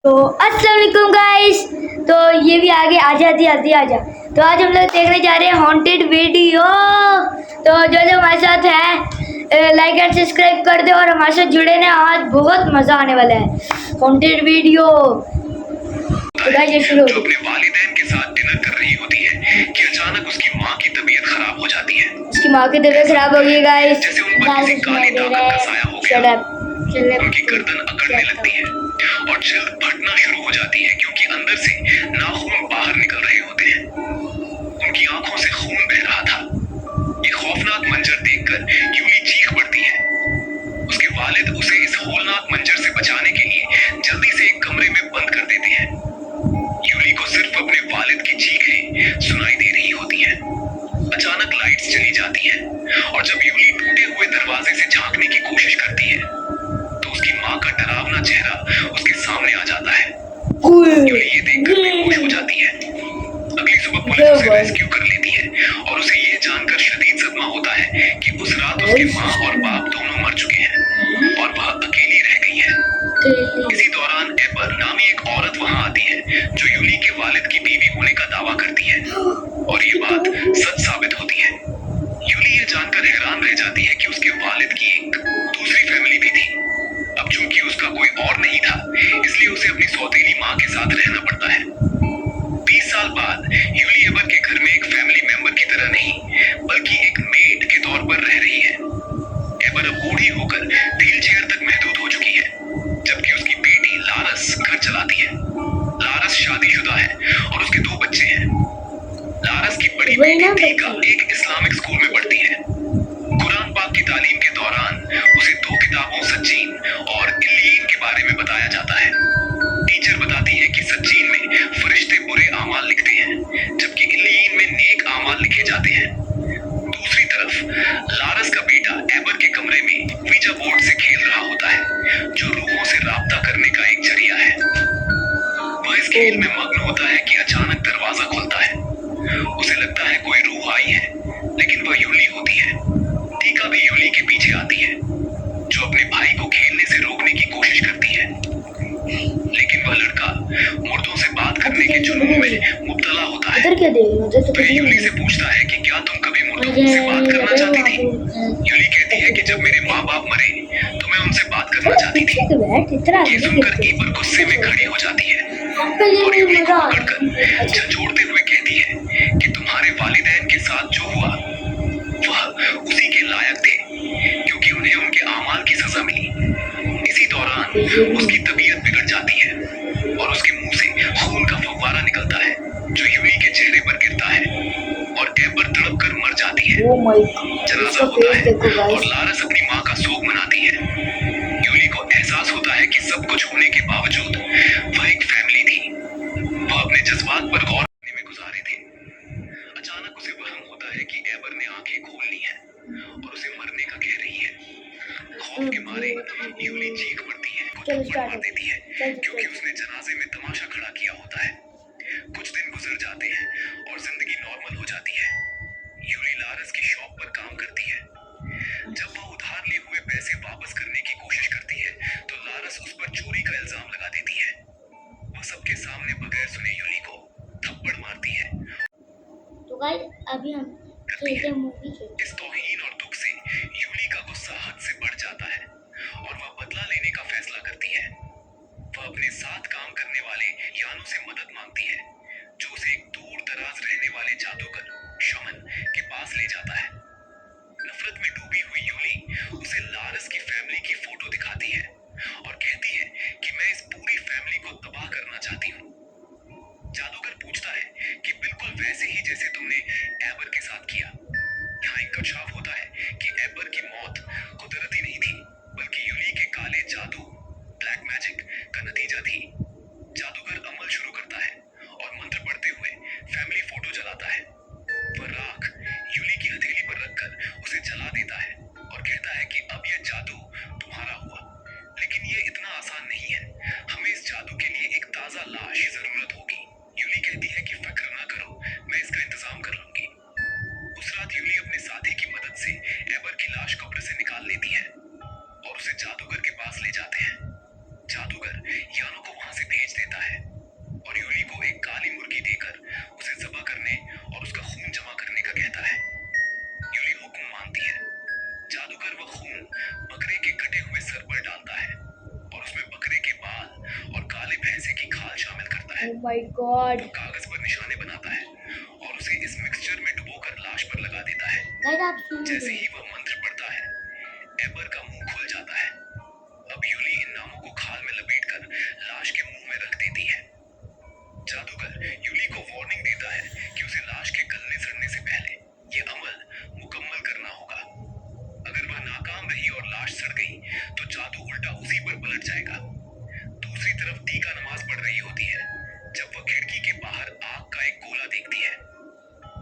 तो अस्सलाम वालेकुम गाइस। तो ये भी आगे आजा। तो आज हम लोग देखने जा रहे हैं हॉन्टेड वीडियो। तो जो हमारे साथ है लाइक एंड सब्सक्राइब कर दे और हमारे साथ जुड़े ना, आज बहुत मज़ा आने वाला है हॉन्टेड वीडियो। तो गाइस ये शुरू जो अपने वालिदैन के साथ डिनर कर रही होती है कि अचानक उसकी माँ की तबीयत खराब हो जाती है। उसकी माँ की तबीयत खराब हो गई गाइस। जैसे उन पर किसी काली ताकत का साया हो गया। उनकी गर्दन अकड़ने लगती है और जल्द फटना शुरू हो जाती है क्योंकि अंदर से नाखून बाहर निकल रहे होते हैं। उनकी आंखों से खून बह रहा था। ये खौफनाक मंजर देखकर यूली चीख पड़ती है। उसके वालिद उसे इस होलनाक मंजर से बचाने के लिए जल्दी से एक कमरे में बंद कर देते हैं। यूली को सिर्फ अपने वालिद की चीखें सुनाई दे रही होती हैं। अचानक लाइट्स चली जाती हैं और जब यूली टूटे हुए दरवाजे से झांकने की कोशिश करती है तो उसकी माँ का डरावना चेहरा उसके सामने आ जाता है। यूली ये देखकर बेहोश हो जाती है। अगली सुबह पुलिस उसे रेस्क्यू कर लेती है और उसे ये जानकर शदीद सदमा होता है कि उस रात उसके माँ और बाप दोनों मर चुके हैं और वह अकेली रह गई है। इसी दौरान एबर नामी एक औरत वहां आती है जो यूली के वालिद की बीवी होने का दावा करती है और ये बात सच साबित होती है। यूली ये जानकर हैरान रह जाती है कि उसके वालिद की एक दूसरी फैमिली भी थी। अब चूंकि उसका कोई और नहीं था इसलिए उसे अपनी सौतेली माँ के साथ रहना पड़ता है। 20 साल बाद यूली एबर के घर में एक फैमिली मेंबर की तरह नहीं बल्कि एक मेड के तौर पर रह रही है। एबर अब बूढ़ी होकर व्हील चेयर तक महदूद हो चुकी है जबकि उसकी बेटी लारस घर चलाती है। लारस शादीशुदा है और उसके 2 बच्चे हैं। लारस की बड़ी बेटी टीका एक इस्लामिक स्कूल में पढ़ती है। कुरान पाक की तालीम के दौरान उसे 2 किताबों सज्जीन और इल्लीन के बारे में बताया जाता है। टीचर बताती है कि सज्जीन में फरिश्ते बुरे आमाल लिखते हैं जबकि इल्लीन में नेक आमाल लिखे जाते हैं। दूसरी तरफ लारस का बेटा एबर के कमरे में वीजा बोर्ड से खेल रहा होता है जो रूहों से राब्ता करने का एक जरिया है। वह इस खेल में मग्न होता है कि अचानक दरवाजा खुलता है। उसे लगता है कोई रूह आई है लेकिन वह यूली होती है। टीका भी यूली के पीछे आती है जो अपने भाई को खेलने से रोकने की कोशिश करती है लेकिन वह लड़का मुर्दों से बात करने के जुनून में मुब्तला होता है। वह यूली से पूछता है कि क्या तुम कभी मुर्दों से बात करना चाहती थी। यूली कहती है कि जब मेरे माँ बाप मरे तो मैं उनसे बात करना चाहती थी। ये सुनकर एबर गुस्से में खड़ी हो जाती है और यूली को पकड़कर झंझोड़ते हुए कहती है कि तुम्हारे वालिदैन के साथ जो हुआ वह उसी के लायक थे क्योंकि उन्हें उनके आमाल की सजा मिली। इसी दौरान उसकी तबीयत बिगड़ जाती है और उसके मुंह से खून का फव्वारा निकलता है जो यूली के चेहरे पर गिरता है और एबर तड़प कर मर जाती है। जनाजा होता है और लारस अपनी माँ का शोक मनाती है। यूली को एहसास होता है कि सब कुछ होने के बावजूद वह एक फैमिली थी। वह अपने जज्बात पर गौर करने में गुजारे थे। अचानक उसे वहम होता है कि एबर ने आंखें खोल ली हैं और उसे मरने का कह रही है। खौफ के मारे यूली चीख पड़ती है, थप्पड़ मार देती है क्योंकि उसने जनाजे में तमाशा खड़ा किया होता है। कुछ दिन गुजर जाते हैं और जिंदगी नॉर्मल हो जाती है। यूली लारस की शॉप पर काम करती है। जब वह उधार लिए हुए पैसे वापस करने की कोशिश करती है तो लारस उस पर चोरी का इल्जाम लगा देती है। वह सबके सामने बगैर सुने यूली को थप्पड़ मारती है। तो गाइस अभी हम खेलते हैं मूवी। इस तौहीन और दुख से यूली का गुस्सा हद से बढ़ जाता है और वह बदला लेने का फैसला करती है। वह अपने साथ काम करने वाले यानो से मदद मांगती है जो उसे एक दूर दराज रहने वाले जादूगर शमन के पास ले जाता है। नफरत में डूबी हुई यूली उसे लारस की फैमिली की फोटो दिखाती है और कहती है कि मैं इस पूरी फैमिली को तबाह करना चाहती हूँ। जादूगर पूछता है कि बिल्कुल वैसे ही जैसे तुमने एबर के साथ किया। यहाँ इंकशाफ होता है कि एबर की मौत कुदरती नहीं थी बल्कि यूली के काले जादू ब्लैक मैजिक का नतीजा थी। जादूगर अमल शुरू करता है और मंत्र पढ़ते हुए फैमिली फोटो जलाता है। वह राख यूली की हथेली पर रखकर उसे जला देता है और कहता है कि अब यह जादू तुम्हारा हुआ। लेकिन यह इतना आसान नहीं है। हमें इस जैसे कि खाल शामिल करता है। ओह माय गॉड कागज पर निशाने बनाता है और उसे इस मिक्सचर में डुबोकर लाश पर लगा देता है। गाइस आप सुन जैसे लीजिए। ही वह मंत्र पढ़ता है, एबर का मुंह खुल जाता है। अब यूली इन नामों को खाल में लपेटकर लाश के मुंह में रख देती है। जादूगर यूली को वार्निंग देता है कि उसे लाश के गलने सड़ने से पहले ये अमल मुकम्मल करना होगा। अगर वह नाकाम रही और लाश सड़ गई तो जादू उल्टा उसी पर पलट जाएगा। दूसरी तरफ टीका नमाज पढ़ रही होती है जब वह खिड़की के बाहर आग का एक गोला देखती है।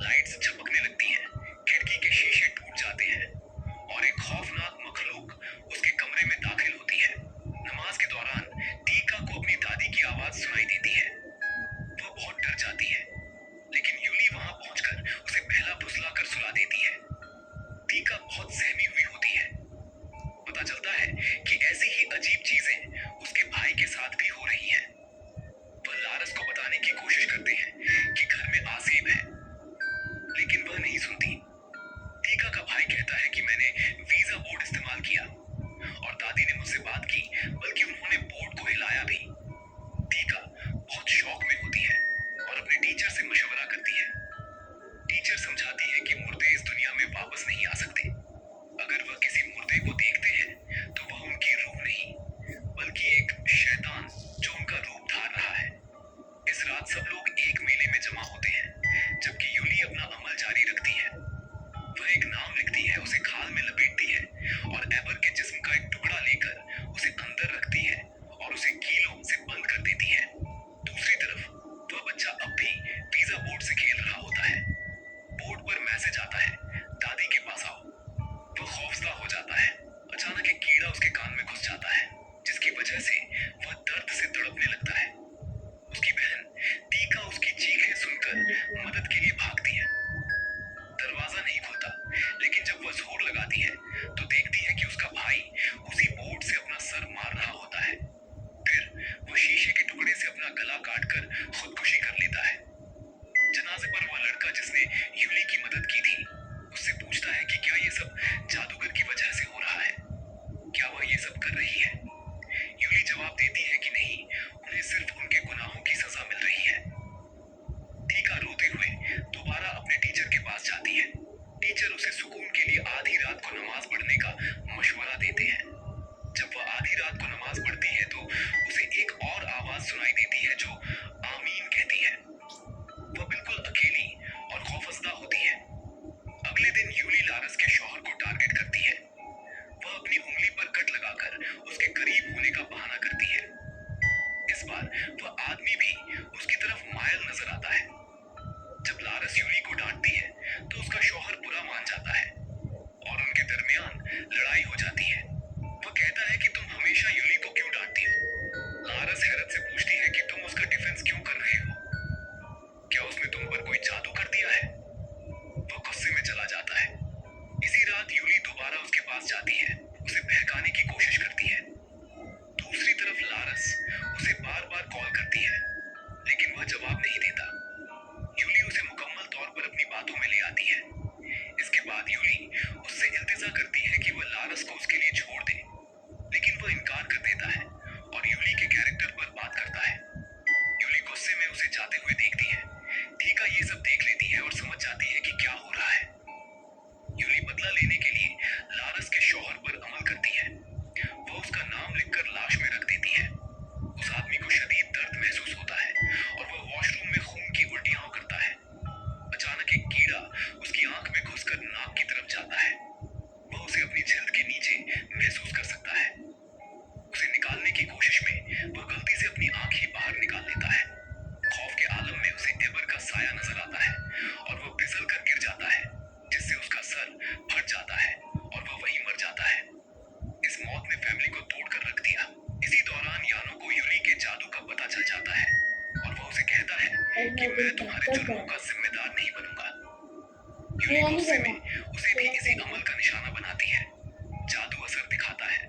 लाइट्स झपकने लगती हैं, खिड़की के शीशे टूट जाते हैं और एक खौफनाक मखलूक उसके कमरे में दाखिल होती है। नमाज के दौरान टीका को अपनी दादी की आवाज सुनाई देती है। वह बहुत डर जाती है, लेकिन यूली वहां पहुंचकर उसे पहला फुसलाकर सुला देती है। टीका बहुत सहमी हुई होती है। पता चलता है कि ऐसी ही अजीब चीजें उसके भाई के साथ भी हो रही हैं। वह लारस को बताने की कोशिश करते हैं कि घर में आसेब है, लेकिन वह नहीं सुनती। टीका का भाई कहता है कि मैंने वीजा बोर्ड इस्तेमाल किया और दादी ने मुझसे बात की, बल्कि उन्होंने बोर्ड को हिलाया भी। टीका बहुत शौक में होती है और अपने टीचर से मशवरा करती है। टीचर समझाती है कि मुर्दे इस दुनिया में वापस नहीं आ सकते। अगर वह किसी मुर्दे को देखते हैं तो वह उनकी रूह नहीं, बल्कि एक शैतान जो उनका रूप धार रहा है। इस रात सब लोग एक मेले में जमा होते हैं, जबकि यूली अपना अमल जारी रखती है। वह एक नाम लिखती है, उसे खाल में लपेटती है और एबर के जिस्म का एक टुकड़ा लेकर उसे अंदर रखती है और उसे कीलों से बंद कर देती है। दूसरी तरफ वह बच्चा अब भी पिज्जा बोर्ड से खेल रहा होता है। बोर्ड पर मैसेज आता है, दादी के पास आओ। वह खौफजदा हो जाता है। अचानक एक कीड़ा उसके कान में घुस जाता है, जिसकी वजह से वह दर्द से तड़पने लगता है। उसकी बहन टीका उसकी चीखें सुनकर मदद के लिए भागती है। दरवाजा नहीं खुलता, लेकिन जब वह जोर लगाती है तो देखती है कि उसका भाई उसी बोर्ड से अपना सर मार रहा होता है। फिर वह शीशे के टुकड़े से अपना गला काटकर खुदकुशी कर लेता है। जनाजे पर वह लड़का जिसने यूली की मदद की थी, उससे पूछता है कि क्या ये सब जादूगर की वजह से हो रहा है, क्या वह ये सब कर रही है। यूली जवाब देती है कि नहीं, उन्हें सिर्फ उनके गुनाहों की सजा मिल रही है। टीका रोते हुए दोबारा अपने टीचर के पास जाती है। टीचर उसे सुकून के लिए आधी रात को नमाज पढ़ने का मशवरा देते हैं। जब वह आधी रात को नमाज पढ़ती है तो उसे एक और आवाज सुनाई देती है जो आमीन कहती है। वह बिल्कुल अकेली और खौफजदा होती है। अगले दिन यूली लारस के शौहर को टारगेट करती है। वह अपनी उंगली पर कट लगाकर उसके करीब होने का बहाना करती है। इस बार वह आदमी भी उसकी तरफ मायल नजर आता है। जब लारस यूली को डांटती है तो उसका शौहर बुरा मान जाता है और उनके दरमियान लड़ाई हो जाती है। वह कहता है कि तुम हमेशा यूली को क्यों डांटती हो। लारस हैरत से पूछती है कि तुम उसका डिफेंस क्यों कर रहे हो, क्या उसने तुम पर कोई जादू कर दिया है। वह गुस्से में चला जाता है। इसी रात यूली दोबारा उसके पास जाती है, उसे बहकाने की कोशिश करती है। दूसरी तरफ लारस उसे बार बार कॉल करती है, लेकिन वह जवाब नहीं देता। यूली उसे मुकम्मल तौर पर अपनी बातों में ले आती है। इसके बाद यूली उससे इल्तिजा करती है कि वह लारस को उसके लिए छोड़ दे, लेकिन वह इनकार कर देता है और यूली के कैरेक्टर पर बात करता है। यूली गुस्से में उसे जाते हुए देखती है। टीका ये सब देख लेती है और समझ जाती है कि क्या हो रहा है। यूली बदला लेने के लिए लारस के शौहर पर अमल करती है। वह उसका नाम लिखकर लाश में रख देती है। उस आदमी को शदीद दर्द महसूस होता है और वह वॉशरूम में खून की उल्टियां करता है। अचानक एक कीड़ा उसकी आंख में घुसकर नाक की तरफ जाता है। वह उसे अपनी जिल्द के नीचे महसूस कर सकता है। उसे निकालने की कोशिश में वह गलती से अपनी आंख ही बाहर निकाल लेता है। खौफ के आलम में उसे एबर का साया नजर आता है और वह फिसल कर गिर जाता है, जिससे उसका सर फट जाता है और वह वहीं मर जाता है। इस मौत ने फैमिली को तोड़कर रख दिया। इसी दौरान यानो को यूली के जादू का पता चल जाता है और वह उसे कहता है कि मैं तुम्हारे जुर्मों का जिम्मेदार नहीं बनूंगा। यूली गुस्से में उसे भी इसी अमल का निशाना बनाती है। जादू असर दिखाता है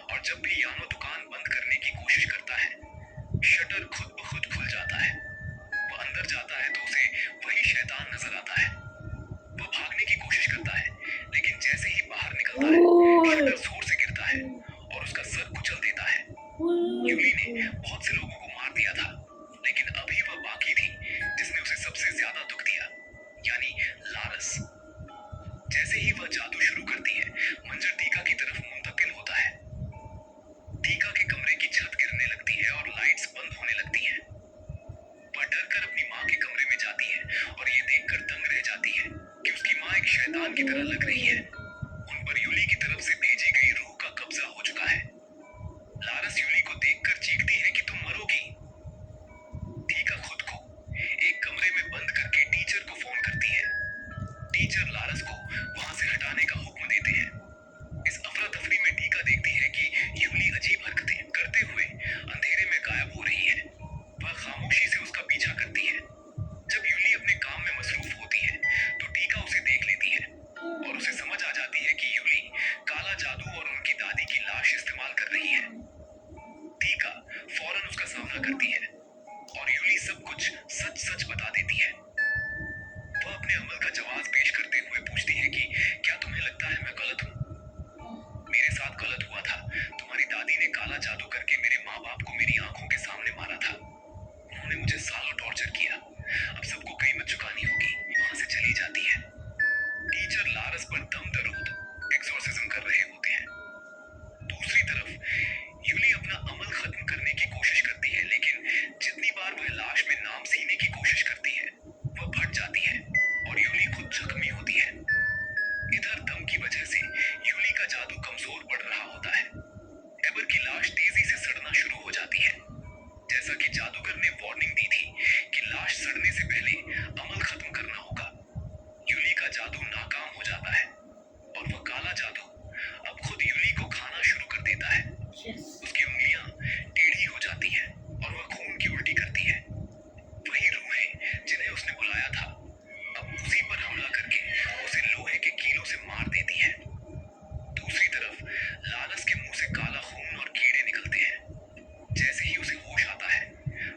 और जब भी यानो दुकान बंद करने की कोशिश करता है, शटर खुद ब खुद खुल जाता है। वह अंदर जाता है तो उसे वही शैतान नजर आता है। वह भागने की कोशिश करता है, लेकिन जैसे ही बाहर निकलता है, शटर जोर से गिरता है और उसका सर कुचल देता है। यूली ने बहुत से लोगों को मार दिया जादूगर ने वार्निंग दी थी कि लाश सड़ने से पहले अमल खत्म करना होगा। यूली का जादू नाकाम हो जाता है और वह काला जादू अब खुद यूली को खाना शुरू कर देता है। उसकी उंगलियां टेढ़ी हो जाती हैं और वह खून की उल्टी करती है। वही रूहें जिन्हें उसने बुलाया था अब उसी पर हमला करके उसे लोहे के कीलों से मार देती हैं। दूसरी तरफ लालस के मुंह से काला खून और कीड़े निकलते हैं। जैसे ही उसे होश आता है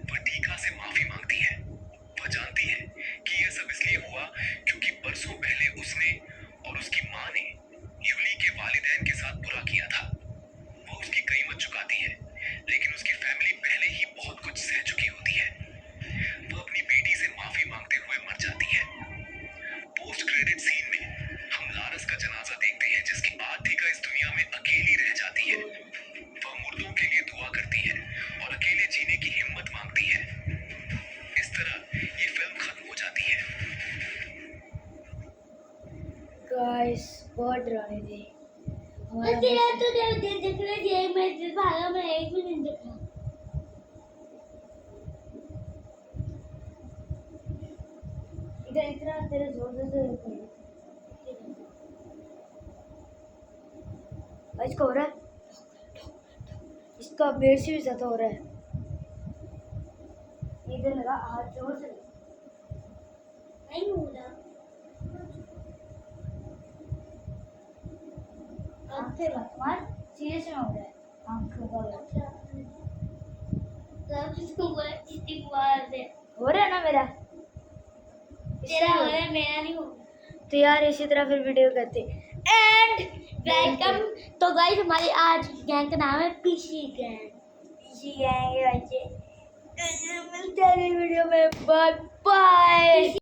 वह टीका से माफी मांगती है। वह जानती है कि यह सब इसलिए हुआ क्योंकि परसों पहले उसने और उसकी माँ ने यूली के वालिदैन के साथ बुरा किया था। वो उसकी कीमत चुकाती है, लेकिन उसकी फैमिली पहले ही बहुत कुछ सह चुकी होती है। वो अपनी बेटी से माफी मांगते हुए मर जाती है। पोस्ट क्रेडिट सीन में हम लारस का जनाजा देखते हैं जिसकी आर्थिका इस दुनिया में अकेली रह जाती है। वह मुर्दों के लिए दुआ करती है और अकेले जीने की हिम्मत मांगती है। इस तरह ये फिल्म खत्म हो जाती है। गाइस बहुत डरावनी थी। हमारा तेरा तो देखना चाहिए। मैं जिस भागा में एक भी नहीं देखा। इधर इतना तेरे जोर से इसका हो रहा है, इसका मेरे से भी ज्यादा हो रहा है। इधर लगा, हाथ जोर से लगा। नहीं हो रहा। आँख से मत मार, सीरियस में हो रहा है। आँख लगा हुआ है। सब इसको बोला चिट्ठी मार दे। हो रहा है ना मेरा? तेरा हो रहा है, मेरा नहीं हो रहा। तो यार इसी तरह फिर वीडियो करते एंड वेलकम। तो गाइस हमारी आज गैंग का नाम है पीसी गैंग। इसी मिलते हैं वीडियो में। Bye bye.